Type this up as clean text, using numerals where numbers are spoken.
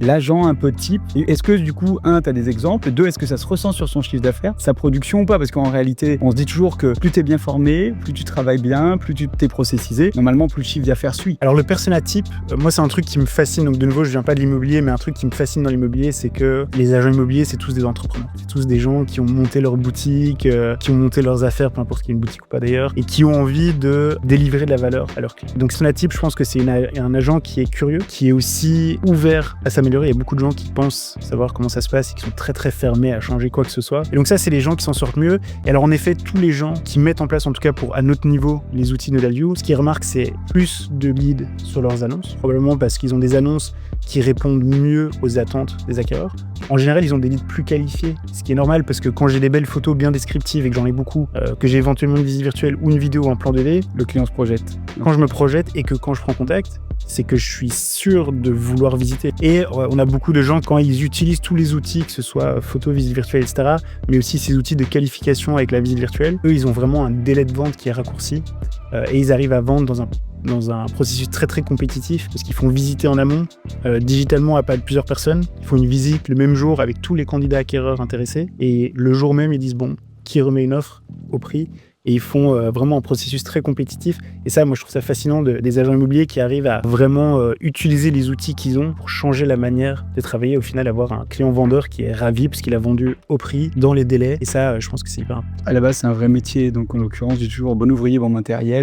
l'agent un peu type. Est-ce que du coup, un, tu as des exemples, deux, est-ce que ça se ressent sur son chiffre d'affaires, sa production ou pas? Parce qu'en réalité, on se dit toujours que plus tu es bien formé, plus tu travailles bien, plus tu t'es processisé, normalement plus le chiffre d'affaires suit. Alors le persona type, moi c'est un truc qui me fascine, donc de nouveau je viens pas de l'immobilier, mais un truc qui me fascine dans l'immobilier, c'est que les agents immobiliers c'est tous des entrepreneurs, c'est tous des gens qui ont monté leur boutique, qui ont monté leurs affaires, peu importe qu'il y ait une boutique ou pas d'ailleurs, et qui ont envie de délivrer de la valeur à leurs clients. Donc persona type, je pense que c'est un agent qui est curieux, qui est aussi ouvert à s'améliorer. Il y a beaucoup de gens qui pensent savoir comment ça se passe et qui sont très très fermés à changer quoi que ce soit. Et donc ça c'est les gens qui s'en sortent mieux. Et alors en effet, tous les gens qui mettent en place, en tout cas pour à notre niveau, les outils de Nodalview, ce qu'ils remarquent c'est plus de leads sur leurs annonces, probablement parce qu'ils ont des annonces qui répondent mieux aux attentes des acquéreurs. En général, ils ont des leads plus qualifiés, ce qui est normal parce que quand j'ai des belles photos bien descriptives et que j'en ai beaucoup, que j'ai éventuellement une visite virtuelle ou une vidéo en plan 2D, le client se projette. Quand je me projette et que quand je prends contact, c'est que je suis sûr de vouloir visiter. Et on a beaucoup de gens, quand ils utilisent tous les outils, que ce soit photo, visite virtuelle, etc., mais aussi ces outils de qualification avec la visite virtuelle, eux, ils ont vraiment un délai de vente qui est raccourci et ils arrivent à vendre dans un processus très très compétitif parce qu'ils font visiter en amont, digitalement à pas de plusieurs personnes. Ils font une visite le même jour avec tous les candidats acquéreurs intéressés et le jour même, ils disent bon, qui remet une offre au prix? Et ils font vraiment un processus très compétitif. Et ça, moi, je trouve ça fascinant des agents immobiliers qui arrivent à vraiment utiliser les outils qu'ils ont pour changer la manière de travailler. Au final, avoir un client vendeur qui est ravi parce qu'il a vendu au prix, dans les délais. Et ça, je pense que c'est hyper important. À la base, c'est un vrai métier. Donc, en l'occurrence, j'ai toujours bon ouvrier, bon matériel.